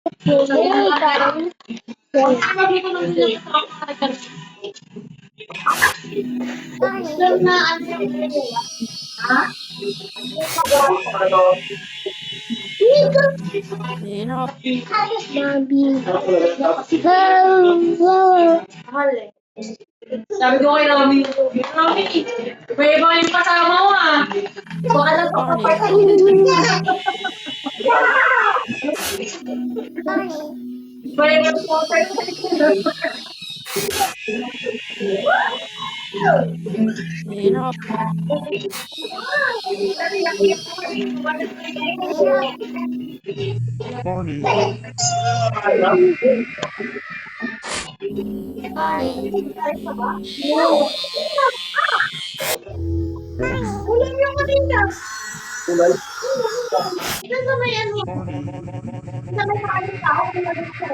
Hey guys. Hirap. Mami. Hello. Sabi ko kay Robby, Robby, may iba yung kasama mo ah. Baka lang Morning. may iba yung Hirap. Morning. Ulam yung kanina. Ito sa may ano, sa may kain tao, pinag-ito.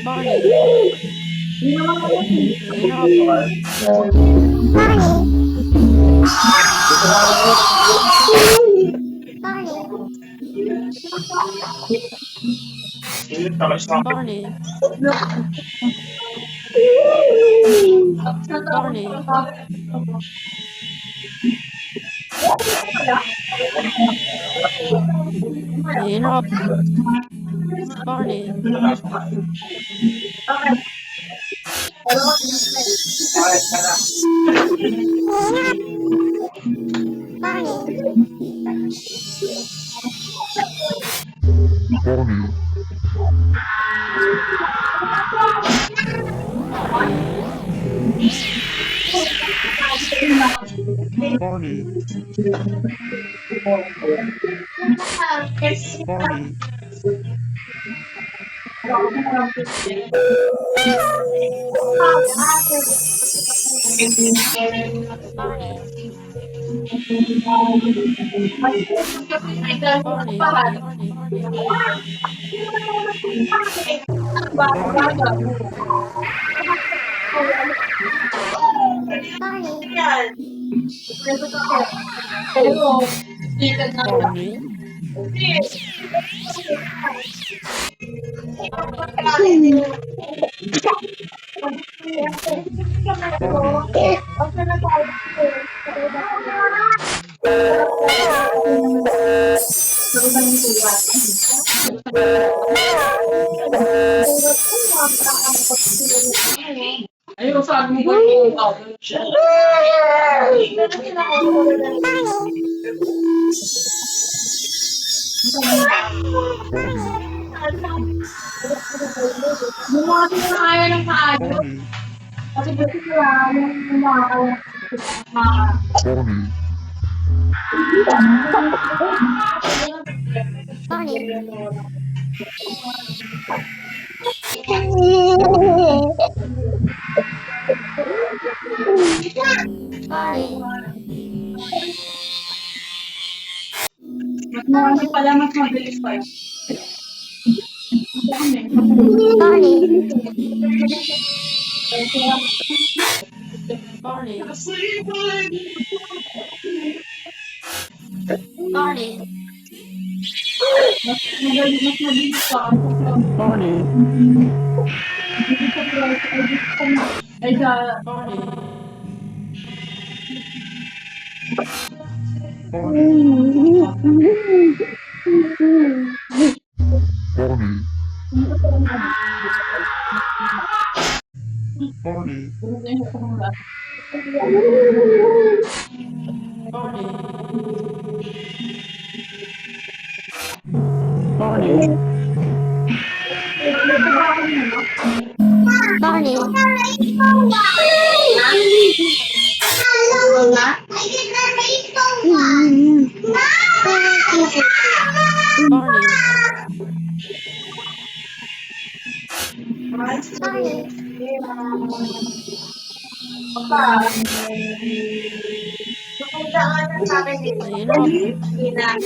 Morning. Hirap. Morning. Morning. Hirap. Morning. Morning. Morning. Morning. Morning. Ayun, sabi mo ba yung siya? Bumati na kaya ng maayo. Kasi gusto ko lang yung marami pala mas mabilis pa yun. Morning. Mas mabilis pa. Morning. Ay, sa... Morning. Morning. Morning. Morning. Hirap.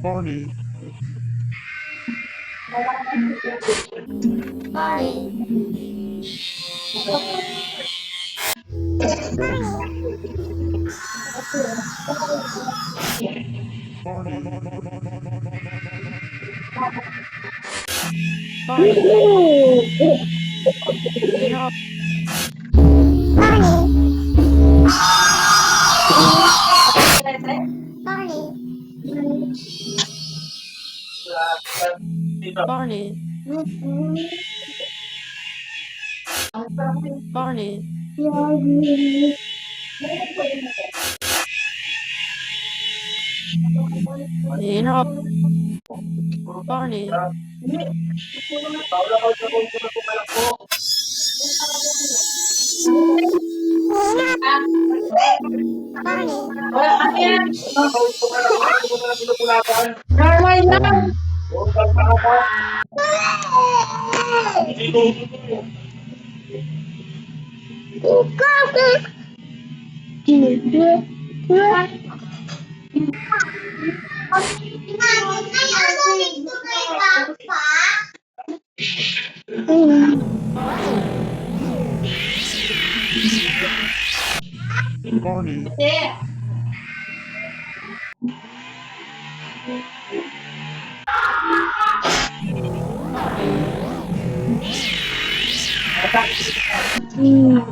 Morning. Barney, Barney, Barney, Wala ka yan. Normal lang.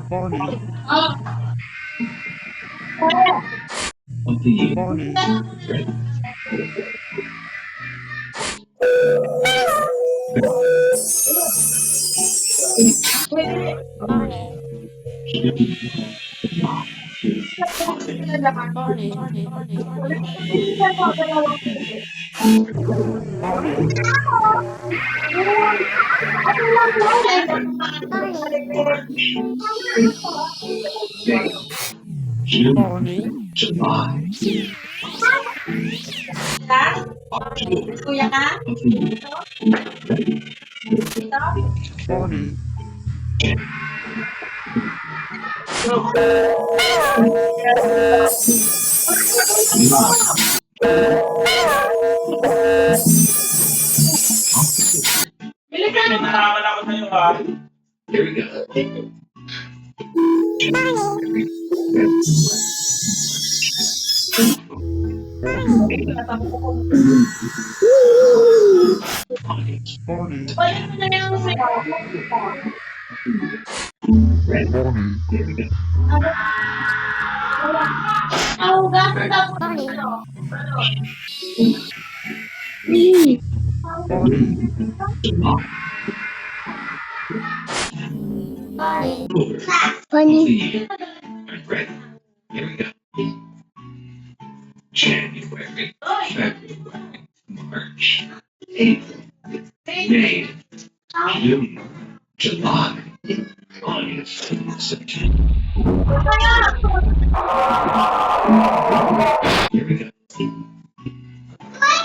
Bonnie, Kasi, Bonnie, Bonnie, Barney, Bonnie, kuya ka? Bonnie, Bili ka na. Bonnie, Balik mo na yung Bonnie, Funny. January, February, March, April, May, June, July, August, September. Here we go.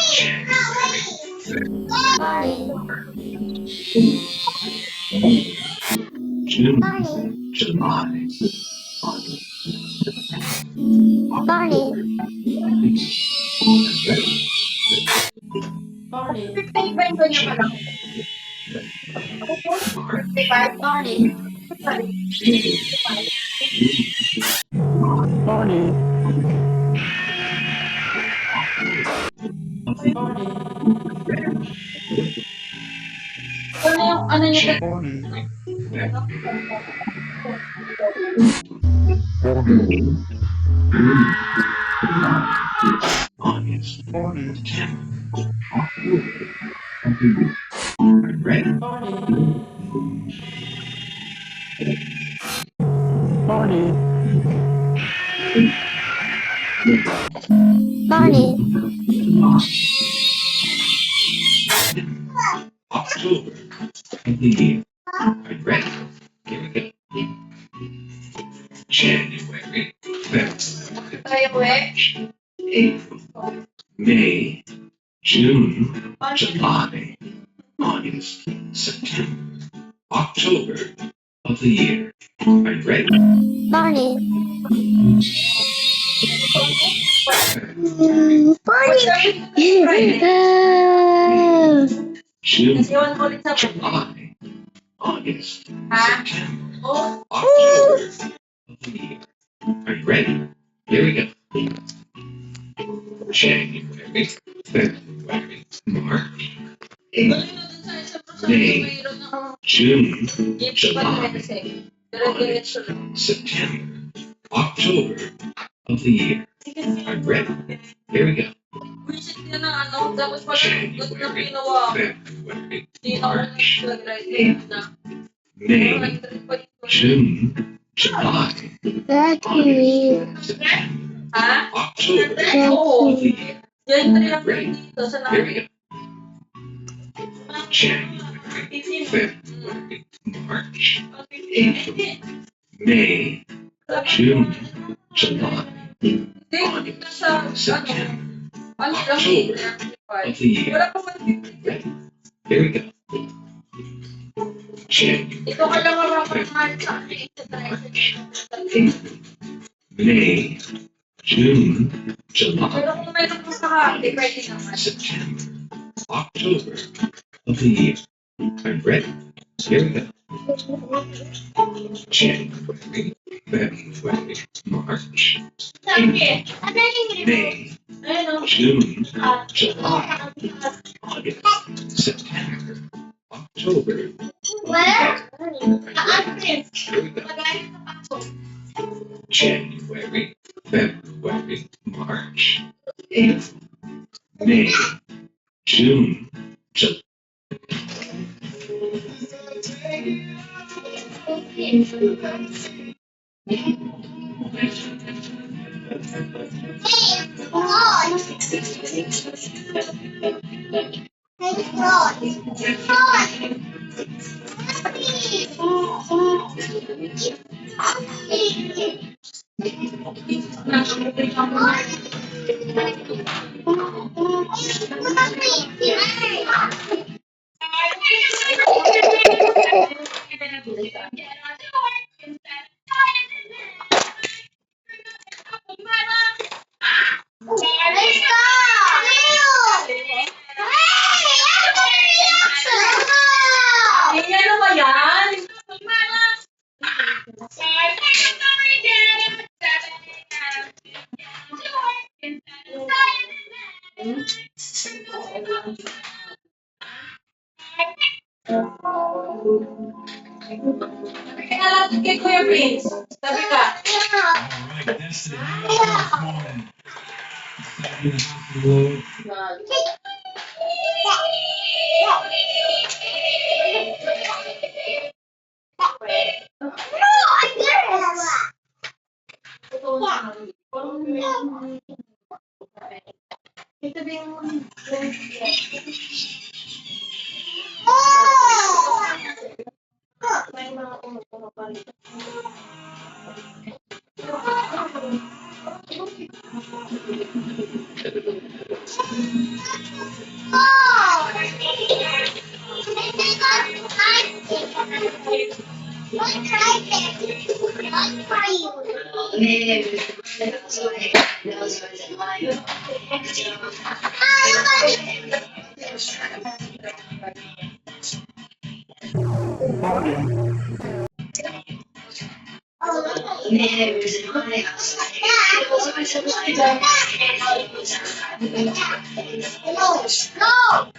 January, June, July, August, Barney, 55 ba niya pala? 55? Barney, Bonnie, Ano yung ano niya? Bonnie, August, Bonnie, September, October, November, Barney, Bonnie, October of the year. Are you ready? Here we go. January, February, Tayo eh. March, April, May, June, July, August, September, October of the year. Are you ready? June, Kasi iwan ko ulit sa July, August, Ha? September, Oh, October of the year. Are you ready? Here we go. January, January, February, March, Tuloy April, na dun sa isa mo sa May, mayroon ng June, gift pa July, rin kasi. Dire-diretso lang. September, October of the year. I'm ready. Here we go. Visit ka na ano, tapos pala good na January, ginawa ko. February, Hindi na ako March, nag-graduate na. May, 100 pa dito. June, July, Daddy. September, Ha? October Oo. of the year. Yan pa rin ako dito sa Here we namin. go. January, February, March, April, May, June, July, Hindi, dito sa ano, September ano lang eh. of the year. Wala pa 150. Ready? Here we go. January, Ito ka lang mapapamahan sa akin. April, May, June, July, Pero kung mayroon ko sa hati, pwede naman. September, October of the year. I'm ready. Here we go. January, February, March, April, May, Ayun o. June, July, August, September, October. Here we go. January, February, March, April, May, June, July. Ay, ano ba yan? Kaya natin kay Kuya Prince. Sabi ka. Alright, that's the news this morning. Hello. No.